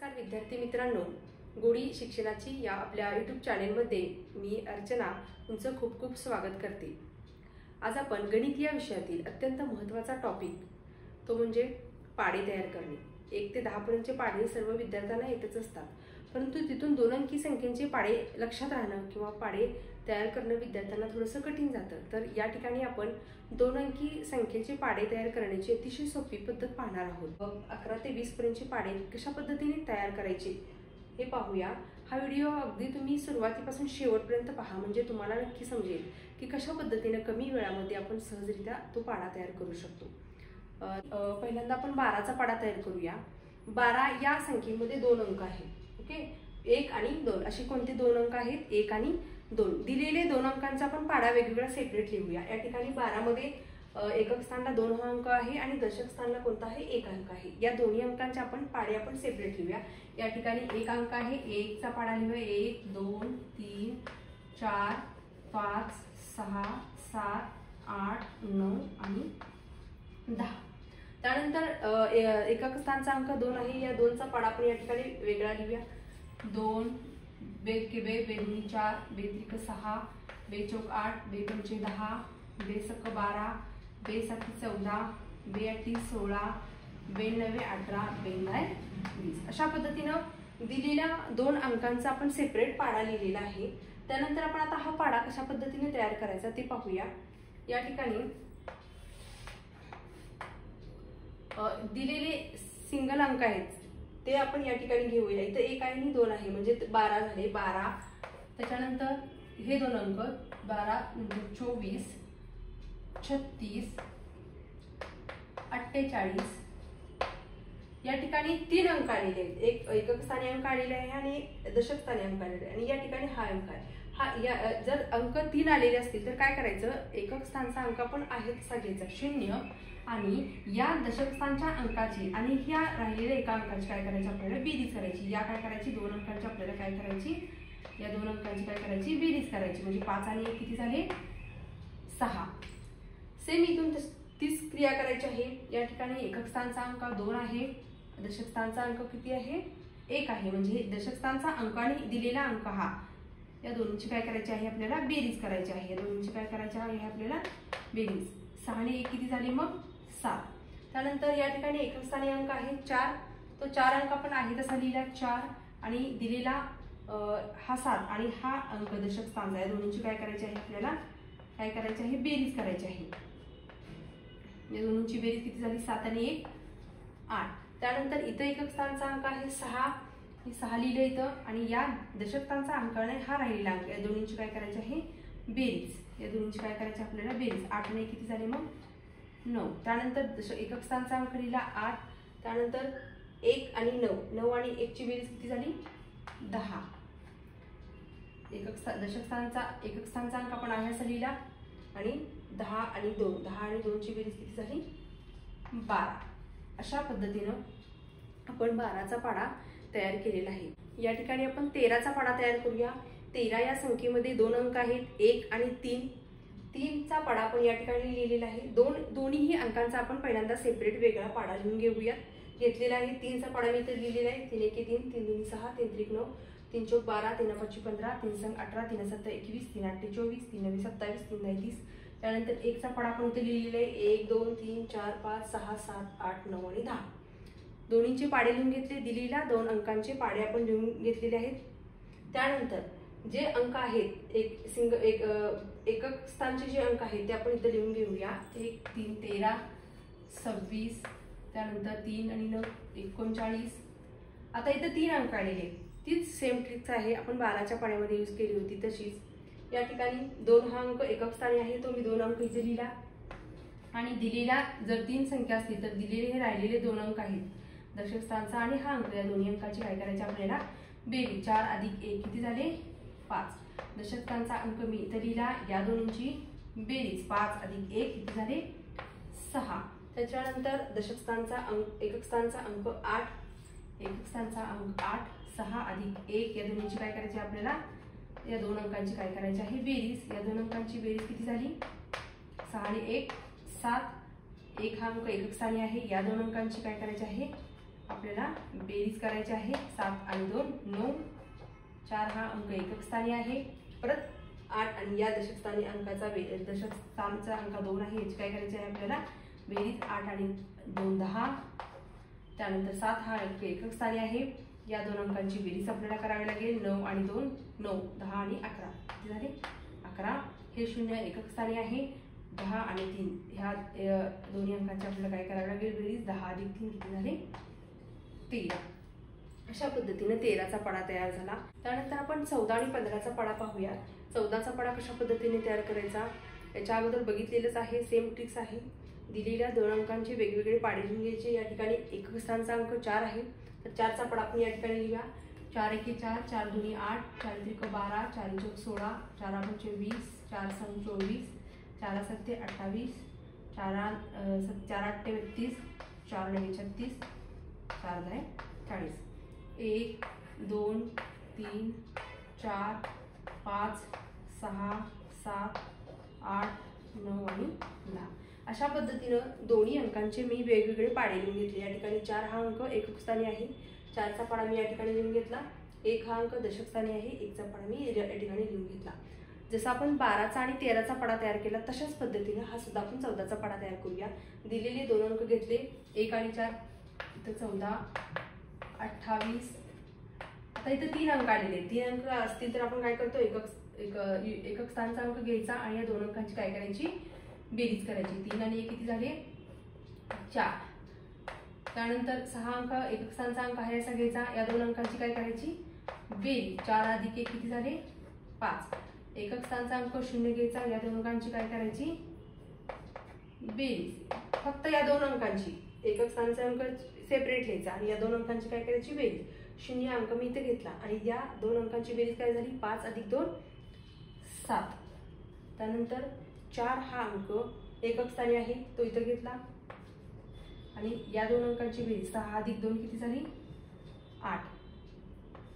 नमस्कार विद्यार्थी मित्रांनो, गोडी शिक्षणाची या आपल्या यूट्यूब चॅनेलमध्ये मी अर्चना तुमचं खूप खूप स्वागत करते। आज आपण गणित या विषयातील अत्यंत महत्त्वाचा टॉपिक तो म्हणजे पाढे तयार करणे। 1 ते 10 पर्यंतचे पाढे सर्व विद्यार्थ्यांना येतच असतात, परंतु तिथून 2 अंकी संख्येचे पाढे लक्षात राहणं किंवा पाढे तयार करणं विद्यार्थ्यांना थोडंसं कठीण जातं। तर या ठिकाणी आपण 2 अंकी संख्येचे पाढे तयार करण्याची अतिशय सोपी पद्धत पाहणार आहोत। 11 ते 20 पर्यंतचे पाढे कशा पद्धतीने तयार करायचे हे पाहूया। हा व्हिडिओ अगदी तुम्ही सुरुवातीपासून शेवटपर्यंत पहा, म्हणजे तुम्हाला नक्की समजेल की कशा पद्धतीने कमी वेळामध्ये आपण सहजरित्या तो पाढा तयार करू शकतो। पहिल्यांदा आपण 12चा पाढा तयार करूया। 12 या संख्येमध्ये 2 अंक आहेत। ओके, 1 आणि 2 असे कोणते 2 अंक आहेत? 1 आणि 2 दिलेले 2 अंकांचा आपण पाढा वेगवेगळा सेपरेट लिहूया। या ठिकाणी 12 मध्ये एकक स्थानाला 2 हा अंक आहे आणि दशक स्थानाला कोणता आहे? 1 अंक आहे। या दोन्ही अंकांचे आपण पाढे आपण सेपरेट लिहूया। या ठिकाणी 1 अंक आहे, 1 चा पाढा लिहूया। 1 2 3 4 5 6 7 8 9 आणि 10। त्यानंतर एकक स्थानचा अंक 2 आहे। या 2चा पाढा आपण या ठिकाणी वेगळा लिहूया। 2 2 2 4 2 3 6 2 4 8 2 5 10 2 6 12 2 7 14 2 8 16 2 9 18 2 9 20 अशा पद्धतीने दिलेल्या 2 अंकांचा आपण सेपरेट पाढा लिहिलेला आहे। त्यानंतर आपण आता हा पाढा कशा पद्धतीने तयार करायचा ते पाहूया। या ठिकाणी दिलेले सिंगल अंक आहेत ते आपण या ठिकाणी घेऊया। इथे 1 आहे आणि 2 आहे, म्हणजे 12 झाले। 12 त्याच्यानंतर हे 2 अंक 12 म्हणजे 24 36 48 या ठिकाणी 3 अंक आलेले आहेत। एक एकक स्थानी अंक आलेले आहे आणि दशक स्थानी अंक आलेले आहे आणि या ठिकाणी हा अंक आहे। जर अंक 3 आलेले असतील तर काय करायचं? एकक स्थानचा अंक आपण आहे तसा घ्यायचा 0 आणि या दशक स्थानच्या अंकाची आणि ह्या राहिलेल्या एका अंकाची काय करायची? आपल्याला बेरीज करायची। या काय करायची? 2 अंकांची आपल्याला काय करायची? या 2 अंकांची काय करायची? बेरीज करायची। म्हणजे 5 आणि 1 किती झाले? 6। सेम इथून तीच क्रिया करायची आहे। या ठिकाणी एकक स्थानचा अंक 2 आहे, दशक स्थानचा अंक किती आहे? 1 आहे, म्हणजे दशक स्थानचा अंक आणि दिलेला अंक हा या दोन्हीची काय करायची आहे? आपल्याला बेरीज करायची आहे। या दोन्हीची काय करायची आहे? आपल्याला बेरीज। 6 आणि 1 किती झाले? मग 7। त्यानंतर या ठिकाणी एकक स्थानी अंक आहे 4, तो 4 अंक आपण आहे तसा लिहिला 4 आणि दिलेला हा 7 आणि हा अंक दशक स्थानचा, या दोन्हीची काय करायची आहे? आपल्याला काय करायची आहे? बेरीज करायची आहे। या दोन्हीची बेरीज किती झाली? 7 आणि 1 8। त्यानंतर इथे एकक स्थानचा अंक आहे 6, हे 6 लिहिलं इथं आणि या दशक स्थानचा अंक आणि हा राहिलेला अंक, या दोन्हीची काय करायची आहे? बेरीज। या दोन्हीची काय करायची आपल्याला? बेरीज। 8 आणि 1 किती झाले? मग 9। त्यानंतर एकक स्थानचा अंक लिहिला 8, त्यानंतर 1 आणि 9, 9 आणि 1 ची बेरीज किती झाली? 10। दशक स्थानचा एकक स्थानचा अंक आपण आहे असं लिहिला आणि 10 आणि 2, 10 आणि 2 ची बेरीज किती झाली? 12। अशा पद्धतीनं आपण 12चा पाढा तयार केलेला आहे। या ठिकाणी आपण 13चा पाढा तयार करूया। 13 या संख्येमध्ये 2 अंक आहेत, 1 आणि 3। 3चा पाढा आपण या ठिकाणी लिहिलेला आहे। दोन्हीही अंकांचा आपण पहिल्यांदा सेपरेट वेगळा पाढा लिहून घेतलेला आहे। 3चा पाढा मी इथे लिहिलेला आहे। 3 1 3 3 2 6 3 3 9 3 4 12 3 5 15 3 6 18 3 7 21 3 8 24 3 9 27 3 9 30। त्यानंतर 1चा पाढा आपण इथे लिहिलेला आहे 1 2 3 4 5 6 7 8 9 आणि 10। दोन्हीचे पाढे लिहून घेतले। दिलेल्या 2 अंकांचे पाढे आपण लिहून घेतलेले आहेत। त्यानंतर जे अंक आहेत एकक स्थानचे जे अंक आहेत ते आपण इथे लिहून घेऊया। 1 3 13 26, त्यानंतर 3 आणि 9 39। आता इथे 3 अंक आलेले, तीच सेम ट्रिक आहे आपण 12च्या पाढ्यामध्ये यूज केली होती तशीच। या ठिकाणी 2 हा अंक एकक स्थानी आहे, तो मी 2 अंक इथे लिहिला आणि दिलेला जर 3 संख्या असतील तर दिलेले हे राहिलेले 2 अंक आहेत दशक स्थानचा आणि हा अंक, या दोन्ही अंकाची काय करायची आपल्याला? बेरीज। 4 अधिक 1 किती झाले? 5। दशक स्थानचा अंक मी इथे लिहिला, या दोन्हींची बेरीज 5 अधिक 1 किती झाले? 6। त्याच्यानंतर दशक स्थानचा अंक एकक स्थानचा अंक 8, एकक स्थानचा अंक 8, 6 अधिक 1 या दोन्हींची काय करायची आपल्याला? या 2 अंकांची काय करायची आहे? बेरीज। या 2 अंकांची बेरीज किती झाली? 6 आणि 1 7। 1 हा अंक एकक स्थानी आहे, या 2 अंकांची काय करायची आहे? आपल्याला बेरीज करायची आहे. 7 आणि 2 9. 4 हा अंक एकक स्थानी आहे. परत 8 आणि या दशक स्थानी अंकाचा दशक स्थानचा अंक 2 आहे. याची काय करायची आहे आपल्याला बेरीज. 8 आणि 2 10. त्यानंतर 7 हा अंक एकक स्थानी आहे. या दोन अंकांची बेरीज आपल्याला करावी लागेल. 9 आणि 2 9. 10 आणि 11 किती झाले 11. हे शून्य एकक स्थानी आहे. 10 आणि 3 ह्या दोन्ही अंकांची आपल्याला काय करावी लागेल बेरीज. 10 अधिक 3 किती झाले 13. अशा पद्धतीने 13चा पडा तयार झाला. त्यानंतर आपण 14 आणि 15चा पडा पाहूया. 14चा पडा कशा पद्धतीने तयार करायचा याच्या अगोदर बघितलेलंच आहे. सेम ट्रिक्स आहे. दिलेल्या दोन अंकांचे वेगवेगळे पाडे लिहून घ्यायचे. या ठिकाणी एकक स्थानचा अंक 4 आहे तर 4चा पडा आपण या ठिकाणी लिहूया. 4 एके 4 4 दुनी 8 4 त्रिक 12 4 चौक 16 4 पंचे 20 4 संग 24 4 सत्ते 28 4 आठे 32 4 नवे 36 4 दहा 40. 1 2 3 4 5 6 7 8 9 आणि 10. अशा पद्धतीनं दोन्ही अंकांचे मी वेगवेगळे पाडे लिहून घेतले. या ठिकाणी 4 हा अंक एकक स्थानी आहे. 4चा पाडा मी या ठिकाणी लिहून घेतला. 1 हा अंक दशक स्थानी आहे. 1चा पाडा मी या ठिकाणी लिहून घेतला. जसं आपण 12चा आणि 13चा पडा तयार केला तशाच पद्धतीने हा सुद्धा आपण 14चा पडा तयार करूया. दिलेले दोन अंक घेतले 1 आणि 4. इथं 14 28. आता इथं 3 अंक आलेले. 3 अंक असतील तर आपण काय करतो एकक स्थानचा अंक घ्यायचा आणि या दोन अंकांची काय करायची बेरीज करायची. 3 आणि 1 किती झाले 4. त्यानंतर 6 अंक एकक स्थानचा अंक आहे असा घ्यायचा. या दोन अंकांची काय करायची बेरीज. 4 अधिक 1 किती झाले 5. एकक स्थानचा अंक 0 घ्यायचा. या दोन अंकांची काय करायची बेरीज. फक्त या दोन अंकांची एकक स्थानचा अंक सेपरेट घ्यायचा आणि या दोन अंकांची काय करायची बेरीज. 0 अंक मी इथे घेतला आणि या दोन अंकांची बेरीज काय झाली 5 अधिक 2 7. त्यानंतर 4 हा अंक एकक स्थानी आहे तो इथं घेतला आणि या दोन अंकांची बेरीज 6 अधिक 2 किती झाली 8.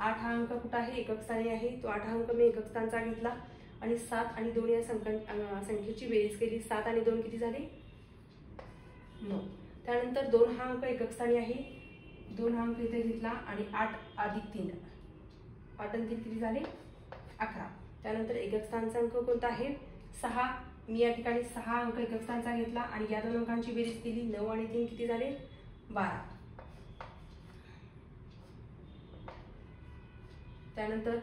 8 हा अंक कुठं आहे एकक स्थानी आहे. तो 8 हा अंक मी एकक स्थानचा घेतला आणि 7 आणि 2 या संख्येची बेरीज केली. 7 आणि 2 किती झाले 9. त्यानंतर 2 हा अंक एकक स्थानी आहे. 2 हा अंक इथे घेतला आणि 8 अधिक 3 8 आणि 3 किती झाले 11. त्यानंतर एकक स्थानचा अंक कोणता आहे 6. मी या ठिकाणी 6 अंक एकक स्थानचा घेतला आणि या दोन अंकांची बेरीज केली. 9 आणि 3 किती झाले 12. त्यानंतर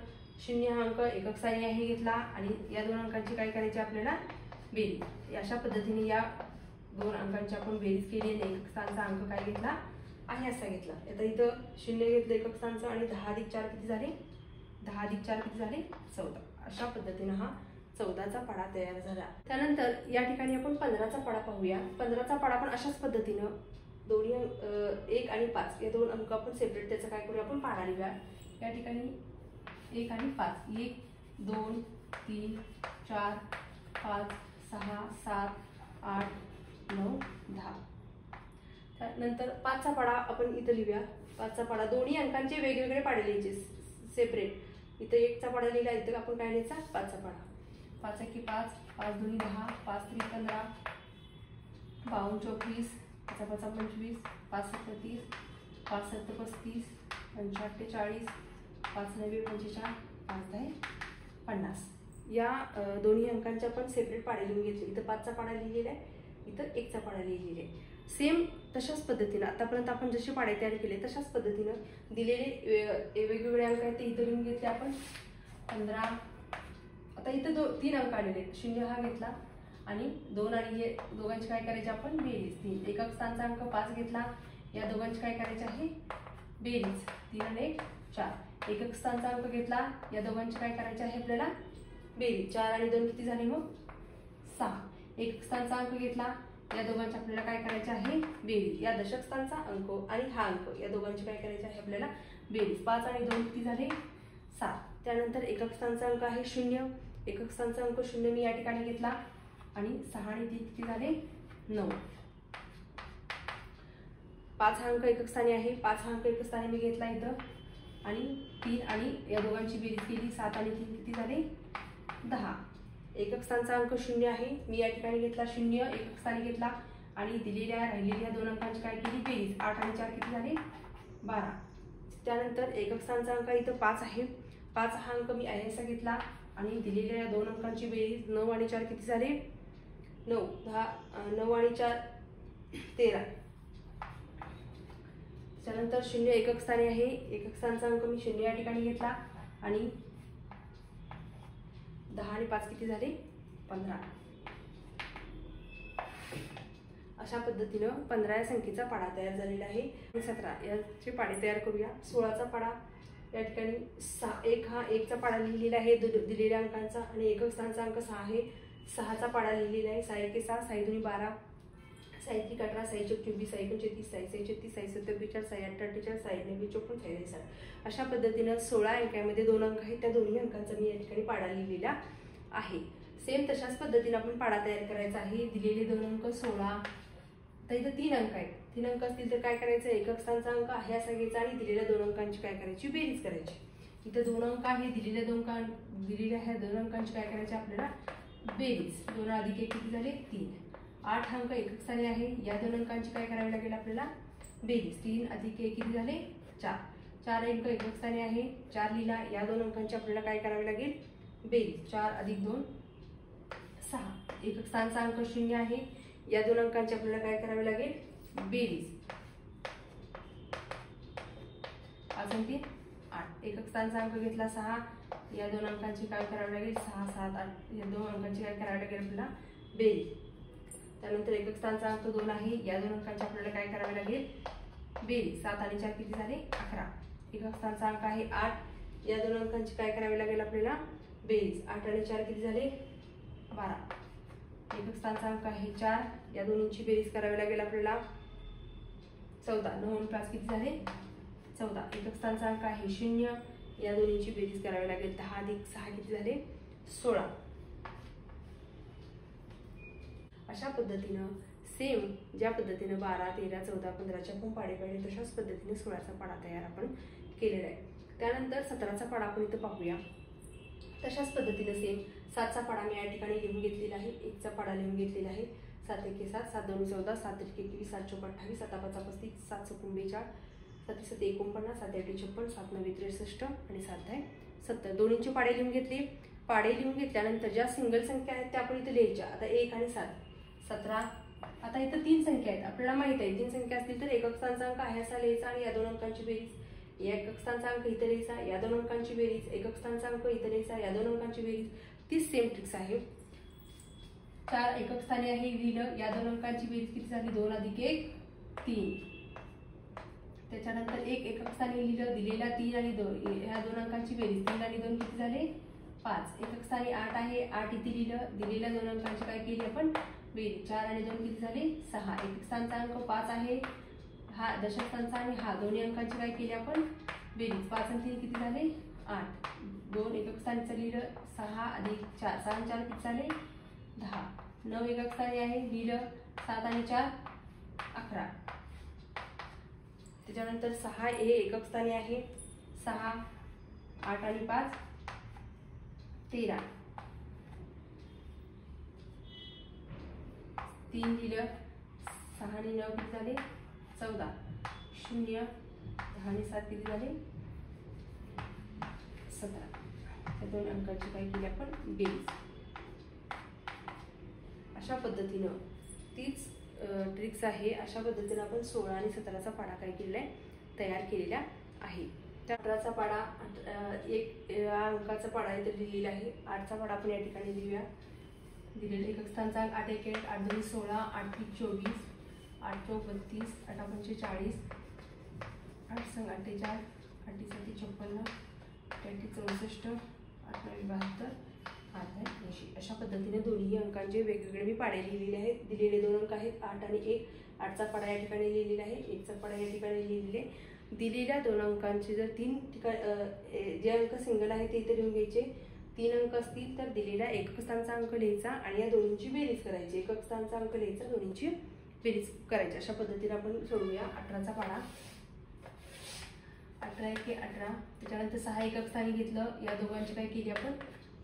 0 हा अंक एकक स्थानी आहे घेतला आणि या दोन अंकांची काय करायची आपल्याला बेरीज. अशा पद्धतीने या दोन अंकांची आपण बेरीज केली आणि एकक स्थानचा अंक काय घेतला आहे असा घेतला. आता इथं 0 घेतलं एकक स्थानचं आणि 10 अधिक 4 किती झाले 10 अधिक 4 किती झाले 14. अशा पद्धतीने हा 14चा पडा तयार झाला. त्यानंतर या ठिकाणी आपण 15चा पडा पाहूया. 15चा पडा पण अशाच पद्धतीनं दोन्ही 1 आणि 5 या दोन अंक आपण सेपरेट त्याचा काय करूया आपण पाडा लिहूया. या ठिकाणी 1 आणि 5 1 2 3 4 5 6 7 8 9 10. त्यानंतर 5चा पडा आपण इथं लिहूया. 5चा पडा दोन्ही अंकांचे वेगवेगळे पाडे लिहायचे सेपरेट. इथं 1चा पडा लिहिला इथं आपण काय लिहायचा 5चा पडा. 5 एके 5 5 दुनी 10 5 त्रिक 15 52 24 5 5 25 5 7 30 5 7 35 5 8 40 5 9 45 5 10 50. या दोन्ही अंकांचे आपण सेपरेट पाडे लिहून घेतले. इथं 5चा पाडा लिहिलेला आहे इथं 1चा पाडा लिहिलेला आहे. सेम तशाच पद्धतीनं आतापर्यंत आपण जसे पाडे तयार केले तशाच पद्धतीनं दिलेले वेगवेगळे अंक आहेत ते इथं लिहून घेतले आपण 15. आता इथं 3 अंक आलेले 0 हा घेतला आणि 2 आणि हे दोघांची काय करायचे आपण बेरीज. 3 एकक स्थानचा अंक 5 घेतला. या दोघांची काय करायचे आहे बेरीज. 3 आणि 1 4. एकक स्थानचा अंक घेतला. या दोघांची काय करायचे आहे आपल्याला बेरीज. 4 आणि 2 किती झाले मग 6. एकक स्थानचा अंक घेतला. या दोघांची आपल्याला काय करायचे आहे बेरीज. या दशक स्थानचा अंक आणि हा अंक या दोघांची काय करायचे आहे आपल्याला बेरीज. 5 आणि 2 किती झाले 7. त्यानंतर एकक स्थानचा अंक आहे 0. एकक स्थानचा अंक 0 मी या ठिकाणी घेतला आणि 6 आणि 3 किती झाले 9. 5 हा अंक एकक स्थानी आहे. 5 हा अंक एकक स्थानी मी घेतला इथं आणि 3 आणि या दोघांची बेरीज केली. 7 आणि 3 किती झाले 10. एकक स्थानचा अंक 0 आहे. मी या ठिकाणी घेतला 0 एकक स्थानी घेतला आणि दिलेल्या राहिलेल्या दोन अंकांची काय केली बेरीज. 8 आणि 4 किती झाले 12. त्यानंतर एकक स्थानाचा अंक इथं 5 आहे. 5 हा अंक मी आहे असा घेतला आणि दिलेल्या या दोन अंकांची बेरीज 9 आणि 4 किती झाले? 9 10 9 आणि 4 13. त्यानंतर 0 एकक स्थानी आहे. एकक स्थानाचा अंक मी 0 या ठिकाणी घेतला आणि 10 आणि 5 किती झाले? 15. अशा पद्धतीनं 15 या संख्येचा पाढा तयार झालेला आहे. 17 याचे पाढे तयार करूया. 16चा पाढा या ठिकाणी 1 हा 1चा पाढा लिहिलेला आहे दिलेल्या अंकांचा आणि एकक स्थानाचा अंक 6 आहे. 6चा पाढा लिहिलेला आहे. 6 1 6 6 2 12 6 3 18 6 4 24 6 1 34 6 6 36 6 7 42 6 8 48 6 9 54 6 9 60. अशा पद्धतीनं 16 अंकामध्ये दोन अंक आहेत. त्या दोन्ही अंकांचा मी या ठिकाणी पाढा लिहिलेला आहे. सेम तशाच पद्धतीने आपण पाढा तयार करायचा आहे. दिलेले दोन अंक 16. तर इथं 3 अंक आहेत. 3 अंक असतील तर काय करायचं? एकक स्थानाचा अंक आहे असा घ्यायचा आणि दिलेल्या दोन अंकांची काय करायची? बेरीज करायची. इथं 2 अंक आहे. दिलेल्या ह्या दोन अंकांची काय करायची आपल्याला? बेरीज. 2 अधिक 1 किती झाले? 3. 8 अंक एकक स्थानी आहे. या दोन अंकांची काय करावी लागेल आपल्याला? बेरीज. 3 अधिक 1 किती झाले? 4. 4 अंक एकक स्थानी आहे. 4 लिहिला. या दोन अंकांची आपल्याला काय करावी लागेल? बेरीज. 4 अधिक 2 6. एकक स्थानाचा अंक 0 आहे. या दोन अंकांची आपल्याला काय करावे लागेल? बेरीज. 5 आणि 3 8. एकक स्थानाचा अंक घेतला 6. या दोन अंकांची काय करावी लागेल? 6 7 8. या दोन अंकांची काय करावी लागेल आपल्याला? बेरीज. त्यानंतर एकक स्थानाचा अंक 2 आहे. या दोन अंकांची आपल्याला काय करावे लागेल? बेरीज. 7 आणि 4 किती झाले? 11. एकक स्थानाचा अंक आहे 8. या दोन अंकांची काय करावी लागेल आपल्याला? बेरीज. 8 आणि 4 किती झाले? 12. एकक स्थानाचा अंक आहे 4. या दोन्हींची बेरीज करावी लागेल आपल्याला 14. 9 आणि 5 किती झाले? 14. एकक स्थानाचा अंक आहे 0. या दोन्हींची बेरीज करावी लागेल 10 अधिक 6 किती झाले? 16. अशा पद्धतीनं सेम ज्या पद्धतीनं 12 13 14 15च्या आपण पाढे पाहिले तशाच पद्धतीने 16चा पाढा तयार आपण केलेला आहे. त्यानंतर 17चा पाढा आपण इथं पाहूया. तशाच पद्धतीने सेम 7चा पाढा मी या ठिकाणी लिहून घेतलेला आहे. 1चा पाढा लिहून घेतलेला आहे. 7 1 7 7 2 14 7 1 21 7 4 28 7 5 35 7 6 42 7 7 49 7 8 56 7 9 63 आणि 7 10 70. दोन्हींचे पाढे लिहून घेतले. पाढे लिहून घेतल्यानंतर ज्या सिंगल संख्या आहेत त्या आपण इथे लिहायच्या. आता 1 आणि 7 17. आता इथं 3 संख्या आहेत. आपल्याला माहित आहे 3 संख्या असतील तर एकक स्थानाचा अंक आहे असा लिहायचा आणि या दोन अंकांची बेरीज. या एकक स्थानाचा अंक इथे लिहायचा. या दोन अंकांची बेरीज. एकक स्थानाचा अंक इथे लिहायचा. या दोन अंकांची बेरीज. तीच सेम ट्रिक्स आहे. 4 एकक स्थानी आहे लिहिलं. या दोन अंकांची बेरीज किती झाली? 2 अधिक 1 3. त्याच्यानंतर 1 एकक स्थानी लिहिलं. दिलेला 3 आणि 2 या दोन अंकांची बेरीज. 3 आणि 2 किती झाले? 5. एकक स्थानी 8 आहे. 8 इथे लिहिलं. दिलेल्या दोन अंकांची काय केली आपण? बेरीज. 4 आणि 2 किती झाले? 6. एकक स्थानाचा अंक 5 आहे. हा दशक स्थानाचा आणि हा दोन्ही अंकांची काय केली आपण? बेरीज. 5 आणि 3 किती झाले? 8. 2 एकक स्थानीचं लिहिलं. 6 अधिक 4 6 आणि 4 किती झाले? 10. 9 एकक स्थानी आहे लिहिलं. 7 आणि 4 11. त्याच्यानंतर 6 हे एकक स्थानी आहे. 6 8 आणि 5 13. 3 लिहिलं. 6 आणि 9 किती झाले? 14. 0 10 आणि 7 किती झाले? 17. या दोन अंकांची काय केली आपण? बेरीज. अशा पद्धतीनं तीच ट्रिक्स आहे. अशा पद्धतीनं आपण 16 आणि 17चा पाढा काय केलेला आहे? तयार केलेला आहे. त्या 18चा पाढा 1 या अंकाचा पाढा इथे लिहिलेला आहे. 8चा पाढा आपण या ठिकाणी लिहूया. दिलेले एकक स्थानाचा 8 1 1 8 2 16 8 3 24 8 4 32 8 5 40 8 6 48 8 7 56 8 64 8 9 72 8 80. अशा पद्धतीने दोन्ही अंकांचे वेगवेगळे मी पाढे लिहिलेले आहेत. दिलेले दोन अंक आहेत 8 आणि 1. 8चा पाढा या ठिकाणी लिहिलेला आहे. 1चा पाढा या ठिकाणी लिहिलेले. दिलेल्या दोन अंकांचे जर 3 जे अंक सिंगल आहे ते इथे लिहून घ्यायचे. 3 अंक असतील तर दिलेला एकक स्थानाचा अंक लिहायचा आणि या दोन्हींची बेरीज करायची. एकक स्थानाचा अंक लिहायचा, दोन्हींची बेरीज करायची. अशा पद्धतीने आपण सोडवूया 18चा पाढा. 18 1 18. त्याच्यानंतर 6 एकक स्थानी घेतलं. या दोघांची काय केली आपण?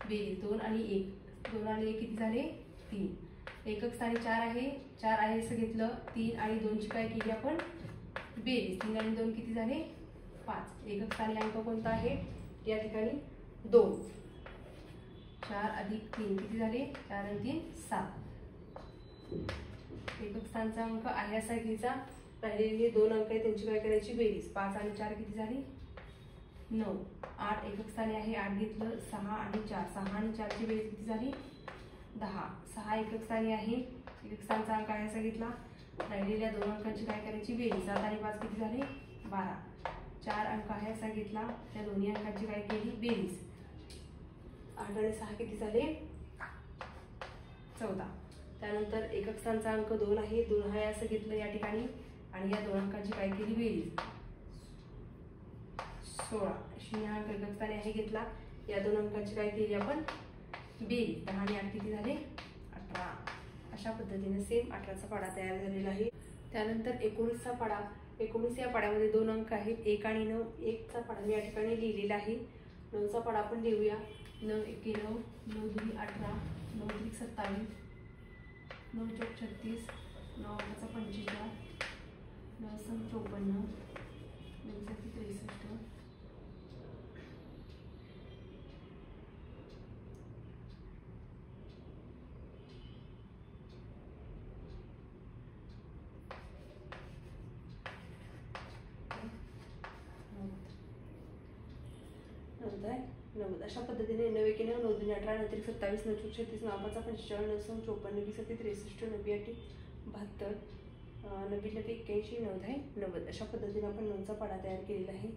बेरीज. 2 आणि 1. 2 आणि 1 किती झाले? 3. एकक स्थानी 4 आहे. 4 आहे असं घेतलं. 3 आणि 2ची काय केली आपण? बेरीज 3 आणि 2 किती झाले 5. एकक स्थानी अंक कोणता आहे या ठिकाणी 2. 4 अधिक 3 किती झाले 4 आणि 3 7. एकक स्थानचा अंक आहे असा घ्यायचा. राहिलेले 2 अंक आहेत त्यांची काय करायची बेरीज. 5 आणि 4 किती झाली 9. 8 एकक स्थानी आहे 8 घेतलं 6 आणि 4 6 आणि 4 ची बेरीज किती झाली 10. 6 एकक स्थानी आहे एकक स्थानचा अंक आहे असा घेतला. राहिलेल्या 2 अंकांची काय करायची बेरीज. 7 आणि 5 किती झाली 12. 4 अंक आहे असा घेतला त्या दोन्ही अंकांची काय केली बेरीज. 8 आणि 6 किती झाले 14. त्यानंतर एकक स्थानचा अंक 2 आहे 2 आहे असं घेतलं या ठिकाणी आणि या 2 अंकांची काय केली बेरीज 16. 0 हा अंक एकक स्थानी आहे घेतला या 2 अंकांची काय केली आपण बेरीज. 10 आणि 8 किती झाले 18. अशा पद्धतीने सेम 18चा पाढा तयार झालेला आहे. त्यानंतर 19चा पाढा. 19 या पाढ्यामध्ये 2 अंक आहेत 1 आणि 9. 1चा पाढा मी या ठिकाणी लिहिलेला आहे. 9चा पाढा आपण लिहूया. 9 एके 9 9 दुनी 18 9 त्रिक 27 9 चौक 36 9 अकराचा 45 9 सम 54 9 साती 63. नव्वद. अशा पद्धतीने 9 एके 9 9 दुनी 18 9 त्रिक 27 9 चौक 36 9 पाचा 45 9 सम 54 9 साती 63 9 आठी 72 9 नव्वे 81 9 दहा 90. अशा पद्धतीने आपण 9चा पाढा तयार केलेला आहे.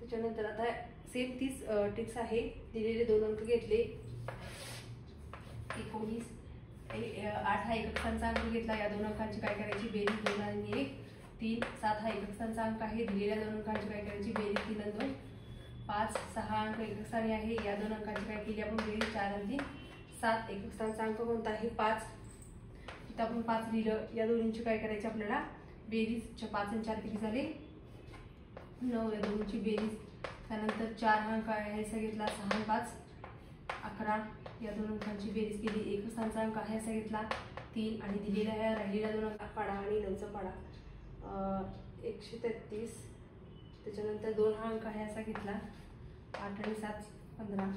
त्याच्यानंतर आता सेम तीच टिप्स आहे. दिलेले 2 अंक घेतले 19 8 हा एकक स्थानचा अंक घेतला या 2 अंकांची काय करायची बेरीज 2 आणि 1 3. 7 हा एकक स्थानचा अंक आहे दिलेल्या 2 अंकांची काय करायची बेरीज 3 आणि 2. 5 6 अंक एकक स्थानी आहे या 2 अंकांची काय केली आपण बेरीज 4 आणि 3 7. एकक स्थानचा अंक कोणता आहे 5. इथं आपण 5 लिहिलं. या दोन्हींची काय करायची आपल्याला बेरीज 5 आणि 4 किती झाले 9 या दोन्हींची बेरीज. त्यानंतर 4 हा अंक आहे असा घेतला 6 आणि 5 11 या 2 अंकांची बेरीज केली. एकक स्थानचा अंक आहे असा घेतला 3 आणि दिलेल्या राहिलेल्या 2 अंक पाढा आणि 9चा पाढा 133. त्याच्यानंतर 2 हा अंक आहे असा घेतला 8 आणि 7 15.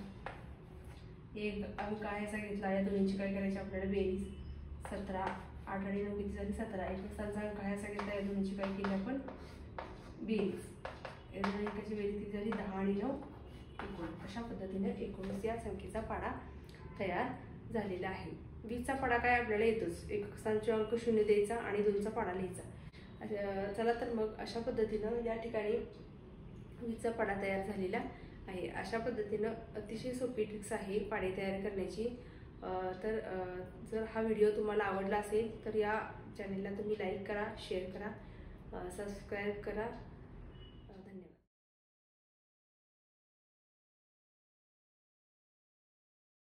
एक अंक आहे असा घेतला या दोन्हींची काय करायची आपल्याला बेरीज 17. 8 आणि 9 किती झाली 17. एकक स्थानचा अंक आहे असा घेतला या दोन्हींची काय केली आपण बेरीज. या दोन अंकाची बेरीज किती झाली 10 आणि 9 19. अशा पद्धतीने 19 या संख्येचा पाढा तयार झालेला आहे. 20चा पाढा काय आपल्याला येतोच. एकक स्थानचे अंक 0 द्यायचा आणि 2चा पाढा लिहायचा. चला तर मग अशा पद्धतीनं या ठिकाणी 20चा पाढा तयार झालेला आहे. अशा पद्धतीनं अतिशय सोपी ट्रिक्स आहे पाढे तयार करण्याची. तर जर हा व्हिडिओ तुम्हाला आवडला असेल तर या चॅनेलला तुम्ही लाईक करा शेअर करा सबस्क्राईब करा